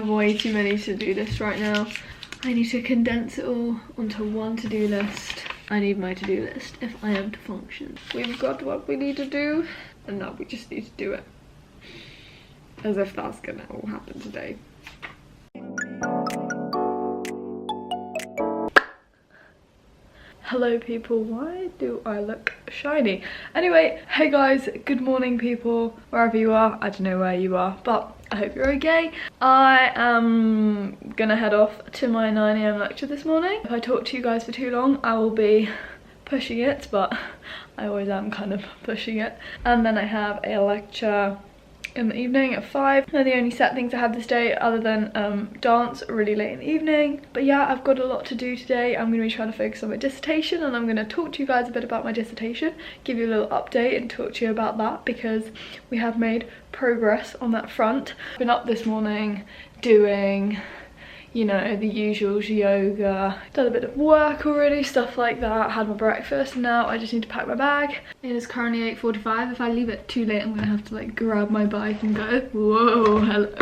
have way too many to-do lists right now. I need to condense it all onto one to-do list. I need my to-do list if I am to function. We've got what we need to do, and now we just need to do it. As if that's gonna all happen today. Hello people, why do I look shiny? Anyway, hey guys, good morning people, wherever you are. I don't know where you are, but I hope you're okay. I am gonna head off to my 9 AM lecture this morning. If I talk to you guys for too long, I will be pushing it, but I always am kind of pushing it. And then I have a lecture in the evening at 5. They're the only set things I have this day, other than dance really late in the evening. But yeah, I've got a lot to do today. I'm going to be trying to focus on my dissertation, and I'm going to talk to you guys a bit about my dissertation, give you a little update and talk to you about that, because we have made progress on that front. I've been up this morning doing, you know, the usuals, yoga, done a bit of work already, stuff like that, had my breakfast, and now I just need to pack my bag. It is currently 8:45. If I leave it too late, I'm gonna have to like grab my bike and go, whoa, hello.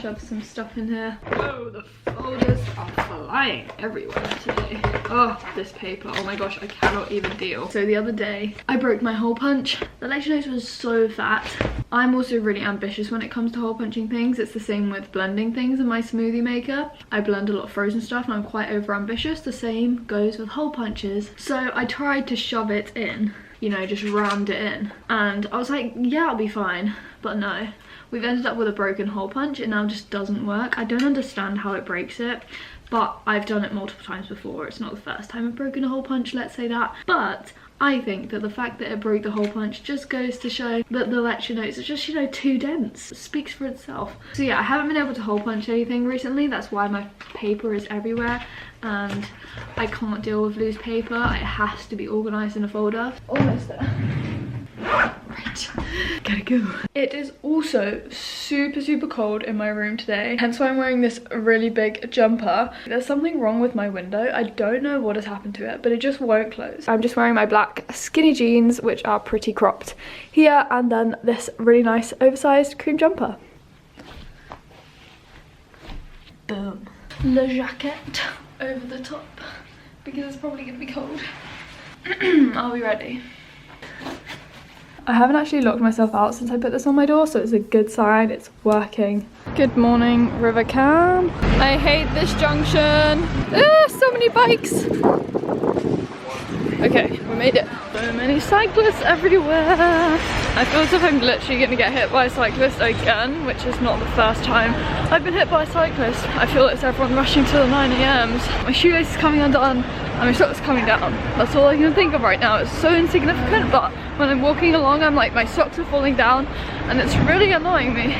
Shove some stuff in here. Whoa, the folders are flying everywhere today. Oh, this paper, oh my gosh, I cannot even deal. So the other day, I broke my hole punch. The lecture notes was so fat. I'm also really ambitious when it comes to hole punching things. It's the same with blending things in my smoothie maker. I blend a lot of frozen stuff and I'm quite over ambitious. The same goes with hole punches. So I tried to shove it in, you know, just rammed it in. And I was like, yeah, I'll be fine. But no. We've ended up with a broken hole punch. It now just doesn't work. I don't understand how it breaks it, but I've done it multiple times before. It's not the first time I've broken a hole punch, let's say that. But I think that the fact that it broke the hole punch just goes to show that the lecture notes are just, you know, too dense. It speaks for itself. So yeah, I haven't been able to hole punch anything recently. That's why my paper is everywhere, and I can't deal with loose paper. It has to be organised in a folder. Almost there. Right, gotta go. It is also super cold in my room today, hence why I'm wearing this really big jumper. There's something wrong with my window. I don't know what has happened to it, but it just won't close. I'm just wearing my black skinny jeans, which are pretty cropped here, and then this really nice oversized cream jumper. Boom. Le jacket over the top, because it's probably gonna be cold. Are we ready? I haven't actually locked myself out since I put this on my door, so it's a good sign. It's working. Good morning, River Cam. I hate this junction. So many bikes. Okay, we made it. So many cyclists everywhere. I feel as if I'm literally gonna get hit by a cyclist again, which is not the first time I've been hit by a cyclist. I feel it's everyone rushing to the 9 AMs. My shoelace is coming undone and my socks coming down. That's all I can think of right now. It's so insignificant, but when I'm walking along, I'm like, my socks are falling down and it's really annoying me.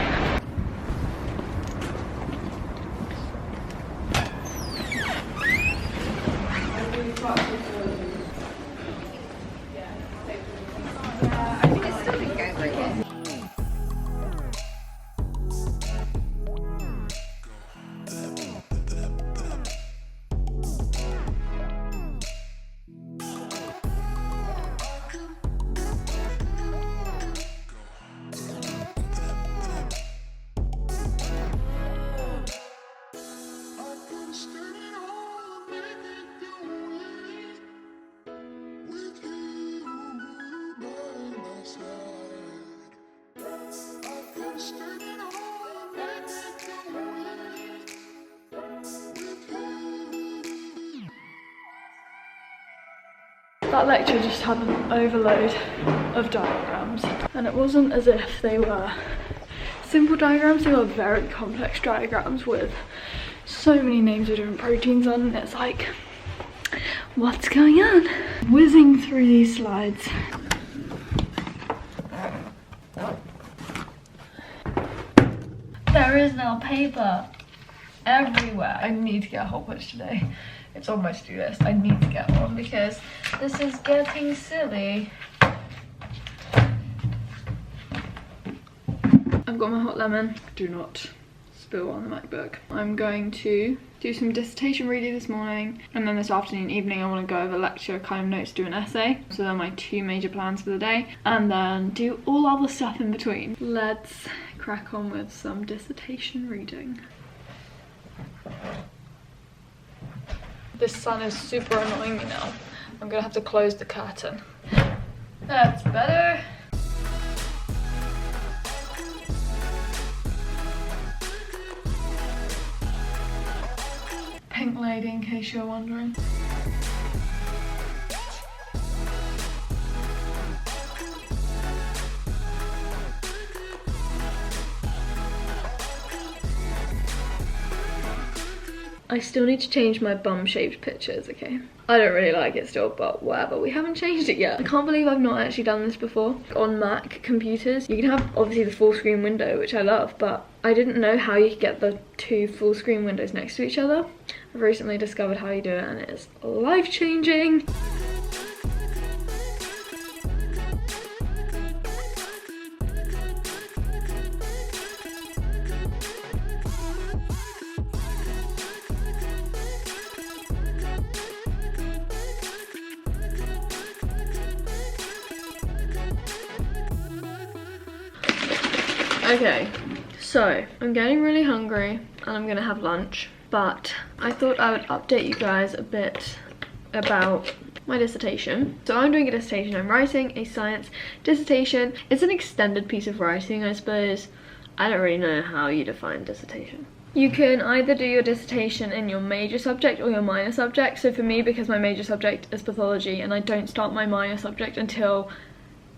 That lecture just had an overload of diagrams, and it wasn't as if they were simple diagrams, they were very complex diagrams with so many names of different proteins on, and it's like, what's going on? Whizzing through these slides. There is now paper everywhere. I need to get a hole punch today. It's on my to-do list. I need to get one because this is getting silly. I've got my hot lemon. Do not spill on the MacBook. I'm going to do some dissertation reading this morning, and then this afternoon, evening, I want to go over lecture, kind of notes, do an essay. So they're my two major plans for the day, and then do all other stuff in between. Let's crack on with some dissertation reading. This sun is super annoying me now. I'm gonna have to close the curtain. That's better. Pink lady, in case you're wondering. I still need to change my bum shaped pictures, okay? I don't really like it still, but whatever. We haven't changed it yet. I can't believe I've not actually done this before. On Mac computers, you can have obviously the full screen window, which I love, but I didn't know how you could get the two full screen windows next to each other. I've recently discovered how you do it and it is life-changing. Okay, so I'm getting really hungry and I'm gonna have lunch, but I thought I would update you guys a bit about my dissertation. So I'm doing a dissertation. I'm writing a science dissertation. It's an extended piece of writing, I suppose. I don't really know how you define dissertation. You can either do your dissertation in your major subject or your minor subject. So for me, because my major subject is pathology and I don't start my minor subject until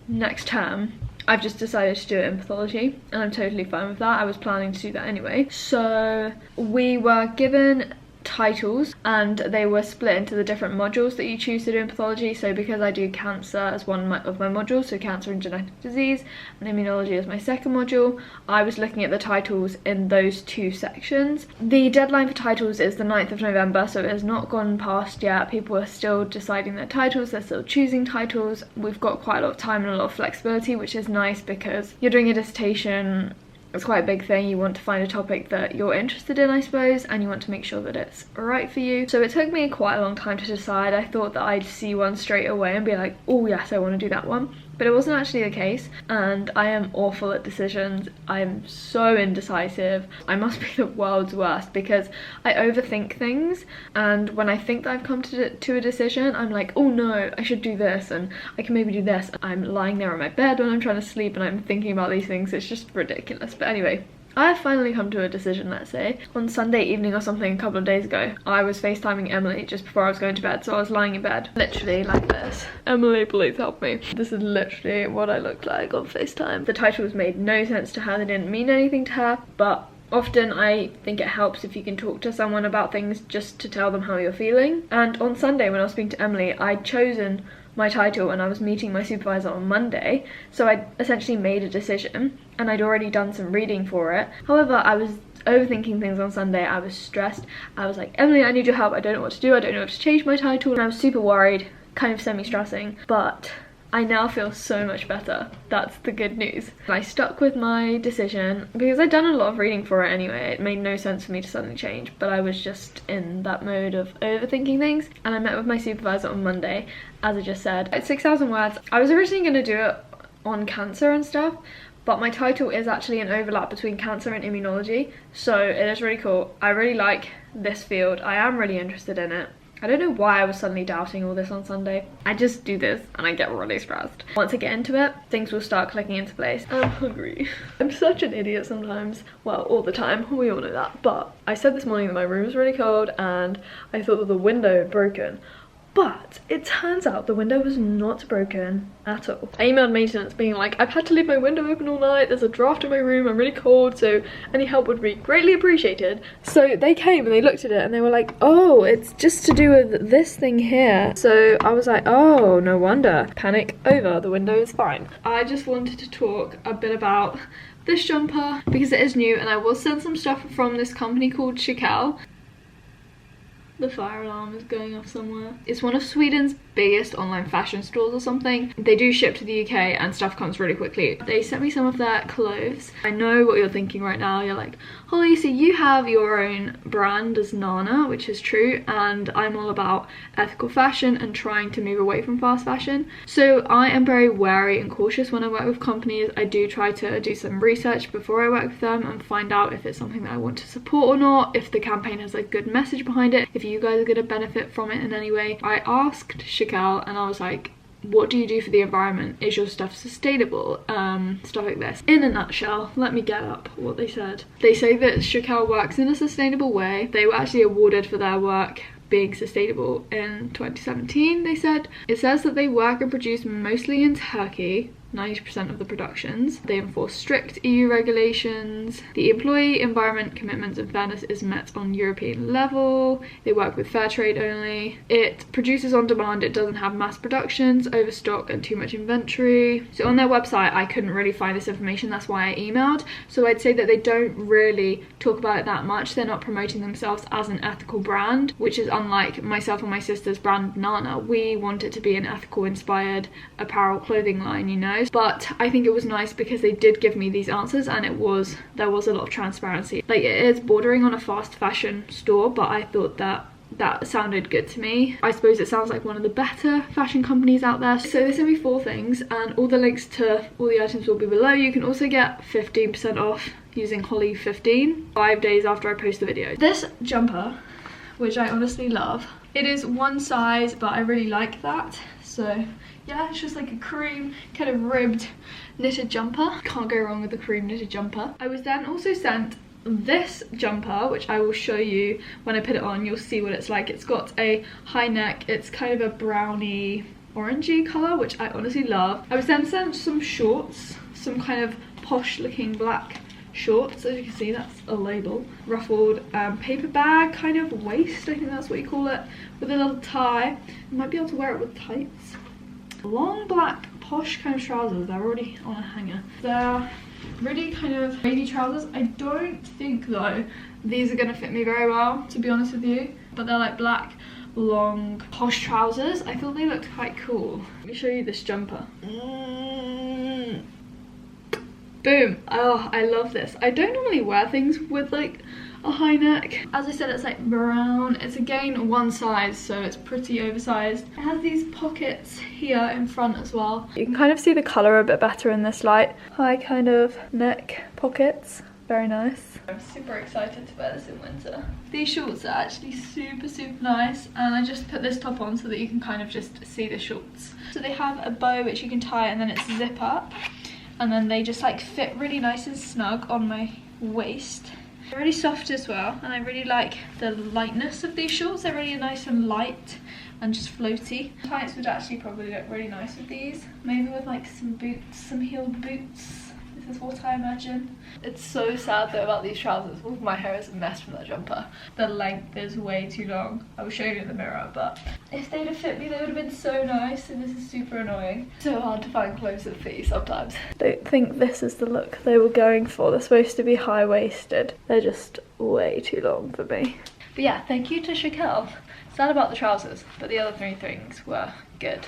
next term, I've just decided to do it in pathology and I'm totally fine with that. I was planning to do that anyway. So we were given titles and they were split into the different modules that you choose to do in pathology. So because I do cancer as one of my modules, so cancer and genetic disease, and immunology as my second module, I was looking at the titles in those two sections. The deadline for titles is the 9th of November, so it has not gone past yet. People are still deciding their titles, they're still choosing titles. We've got quite a lot of time and a lot of flexibility, which is nice because you're doing a dissertation. It's quite a big thing. You want to find a topic that you're interested in, I suppose, and you want to make sure that it's right for you. So it took me quite a long time to decide. I thought that I'd see one straight away and be like, oh yes, I want to do that one. But it wasn't actually the case, and I am awful at decisions. I'm so indecisive. I must be the world's worst because I overthink things, and when I think that I've come to a decision, I'm like, oh no, I should do this, and I can maybe do this. I'm lying there on my bed when I'm trying to sleep and I'm thinking about these things. It's just ridiculous. But anyway, I have finally come to a decision, let's say. On Sunday evening or something a couple of days ago, I was FaceTiming Emily just before I was going to bed, so I was lying in bed, literally like this. Emily, please help me. This is literally what I looked like on FaceTime. The titles made no sense to her, they didn't mean anything to her, but often I think it helps if you can talk to someone about things just to tell them how you're feeling. And on Sunday when I was speaking to Emily, I'd chosen my title and I was meeting my supervisor on Monday, so I essentially made a decision and I'd already done some reading for it. However, I was overthinking things on Sunday. I was stressed. I was like, Emily, I need your help. I don't know what to do. I don't know what to change my title, and I was super worried, kind of semi-stressing, but I now feel so much better. That's the good news. I stuck with my decision because I'd done a lot of reading for it anyway. It made no sense for me to suddenly change, but I was just in that mode of overthinking things. And I met with my supervisor on Monday, as I just said. It's 6,000 words. I was originally going to do it on cancer and stuff, but my title is actually an overlap between cancer and immunology, so it is really cool. I really like this field. I am really interested in it. I don't know why I was suddenly doubting all this on Sunday. I just do this and I get really stressed. Once I get into it, things will start clicking into place. I'm hungry. I'm such an idiot sometimes. Well, all the time, we all know that. But I said this morning that my room was really cold and I thought that the window had broken. But it turns out the window was not broken at all. I emailed maintenance being like, I've had to leave my window open all night, there's a draft in my room, I'm really cold, so any help would be greatly appreciated. So they came and they looked at it and they were like, oh, it's just to do with this thing here. So I was like, oh, no wonder. Panic over, the window is fine. I just wanted to talk a bit about this jumper because it is new and I will send some stuff from this company called Chiquelle. The fire alarm is going off somewhere. It's one of Sweden's biggest online fashion stores or something. They do ship to the UK and stuff comes really quickly. They sent me some of their clothes. I know what you're thinking right now. You're like, Holly, so you have your own brand as Nana, which is true, and I'm all about ethical fashion and trying to move away from fast fashion. So I am very wary and cautious when I work with companies. I do try to do some research before I work with them and find out if it's something that I want to support or not, if the campaign has a good message behind it, if you guys are going to benefit from it in any way. I asked Chiquelle and I was like, what do you do for the environment? Is your stuff sustainable? Stuff like this. In a nutshell, let me get up what they said. They say that Chiquelle works in a sustainable way. They were actually awarded for their work being sustainable in 2017, they said. It says that they work and produce mostly in Turkey, 90% of the productions. They enforce strict EU regulations. The employee environment commitments and fairness is met on European level. They work with fair trade only. It produces on demand. It doesn't have mass productions, overstock and too much inventory. So on their website I couldn't really find this information, that's why I emailed. So I'd say that they don't really talk about it that much. They're not promoting themselves as an ethical brand, which is unlike myself and my sister's brand Nana. We want it to be an ethical inspired apparel clothing line, you know. But I think it was nice because they did give me these answers and there was a lot of transparency. Like, it is bordering on a fast fashion store, but I thought that sounded good to me. I suppose it sounds like one of the better fashion companies out there. So they sent me 4 things and all the links to all the items will be below. You can also get 15% off using Holly15 5 days after I post the video. This jumper, which I honestly love, it is one size, but I really like that. So yeah, it's just like a cream kind of ribbed knitted jumper. Can't go wrong with the cream knitted jumper. I was then also sent this jumper, which I will show you when I put it on. You'll see what it's like. It's got a high neck. It's kind of a browny orangey colour, which I honestly love. I was then sent some shorts, some kind of posh looking black shorts. As you can see, that's a label. Ruffled paper bag kind of waist, I think that's what you call it, with a little tie. You might be able to wear it with tights. Long black posh kind of trousers. They're already on a hanger. They're really kind of baby trousers. I don't think though these are gonna fit me very well, to be honest with you, but they're like black long posh trousers. I thought they looked quite cool. Let me show you this jumper. Boom. Oh, I love this. I don't normally wear things with like a high neck. As I said, it's like brown. It's again one size, so it's pretty oversized. It has these pockets here in front as well. You can kind of see the colour a bit better in this light. High kind of neck pockets. Very nice. I'm super excited to wear this in winter. These shorts are actually super nice, and I just put this top on so that you can kind of just see the shorts. So they have a bow which you can tie and then it's zip up, and then they just like fit really nice and snug on my waist. They're really soft as well, and I really like the lightness of these shorts. They're really nice and light and just floaty. Tights would actually probably look really nice with these. Maybe with like some boots, some heeled boots. This is what I imagine. It's so sad though about these trousers. All my hair is a mess from that jumper. The length is way too long. I will show you in the mirror, but if they'd have fit me, they would have been so nice, and this is super annoying. So hard to find clothes that fit you sometimes. I don't think this is the look they were going for. They're supposed to be high-waisted. They're just way too long for me. But yeah, thank you to Chiquelle. Sad about the trousers, but the other 3 things were good.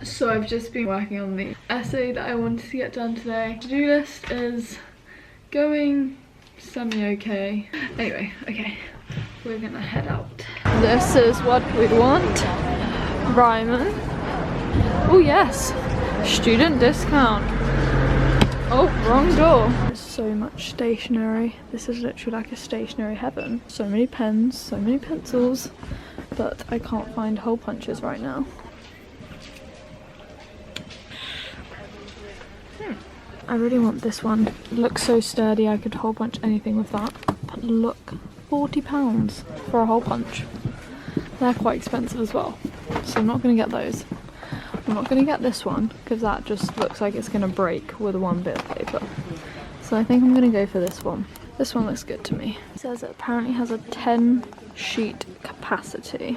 So I've just been working on the essay that I wanted to get done today. To-do list is going semi-okay. Anyway, okay, we're gonna head out. This is what we want. Ryman. Oh yes, student discount. Oh, wrong door. There's so much stationery. This is literally like a stationery heaven. So many pens, so many pencils, but I can't find hole punches right now. I really want this one. It looks so sturdy, I could hole punch anything with that. But look, £40 for a hole punch. They're quite expensive as well, so I'm not going to get those. I'm not going to get this one because that just looks like it's going to break with one bit of paper. So I think I'm going to go for this one. This one looks good to me. It says it apparently has a 10 sheet capacity.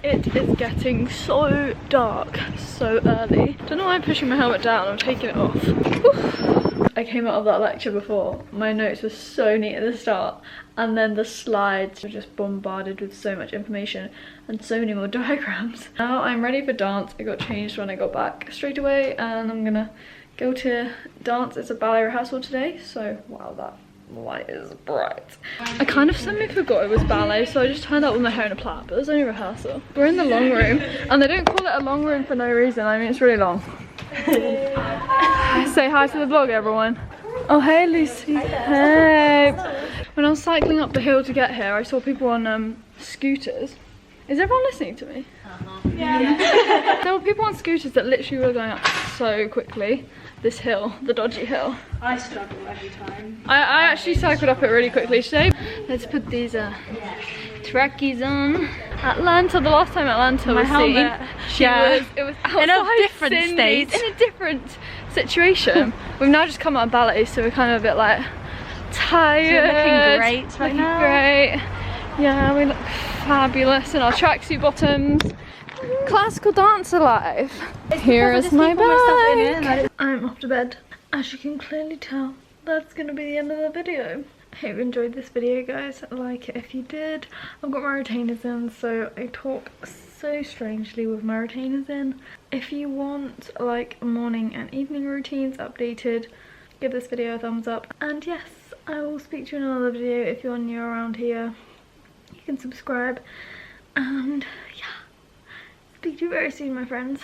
It is getting so dark so early. Don't know why I'm pushing my helmet down, I'm taking it off. Whew. I came out of that lecture before, my notes were so neat at the start, and then the slides were just bombarded with so much information and so many more diagrams. Now I'm ready for dance. I got changed when I got back straight away, and I'm gonna go to dance. It's a ballet rehearsal today, so wow, that light is bright. I kind of suddenly forgot it was ballet, so I just turned up with my hair in a plait, but it was only rehearsal. We're in the long room, and they don't call it a long room for no reason. I mean, it's really long. Say hi to the vlog, everyone. Oh, hey, Lucy. Hey. When I was cycling up the hill to get here, I saw people on scooters. Is everyone listening to me? Yeah. There were people on scooters that literally were going up so quickly. This hill, the dodgy hill. I struggle every time. I actually cycled up it really quickly today. Let's put these trackies on. Atlanta, the last time Atlanta was seen, it was outside in a different state. In a different situation. We've now just come out of ballet, so we're kind of a bit like tired. We're looking great right now. Great. Yeah, we look fabulous in our tracksuit bottoms. Classical dancer life. Here is my bag. I'm off to bed. As you can clearly tell, that's gonna be the end of the video. I hope you enjoyed this video, guys. Like it if you did. I've got my retainers in, so I talk so strangely with my retainers in. If you want like morning and evening routines updated, give this video a thumbs up. And yes, I will speak to you in another video. If you're new around here, you can subscribe. And yeah, speak to you very soon, my friends.